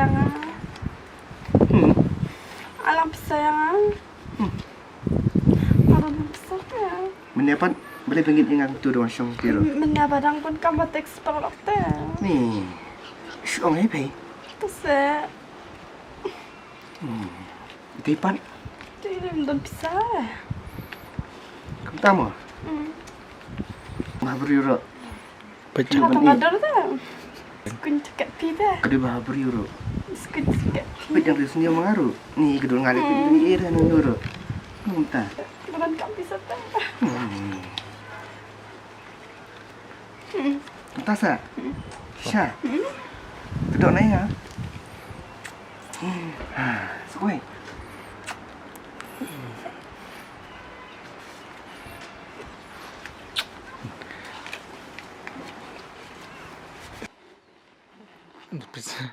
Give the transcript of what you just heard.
sayang. Alam sayang. Parang besar ya. Menyapa boleh bingit yang aku tu doang syong piro. Menyabadang pun kamu teks perlok teh. Ni. Syong ai pai. Tu se. Tipan. Tidak belum bisa. Kamu tahu? Mahabur euro. Pecah. Apa ngadar teh? Skun cekak pi teh. Kada mahabur euro. Skun cekak pi. Pet yang resnya mengaruh. Ni gedul ngalih ni era nu euro. Kamu tak? Bukan kamu bisa teh. Tasa. Sya. Kedok naik ya. Sukui. Bisa.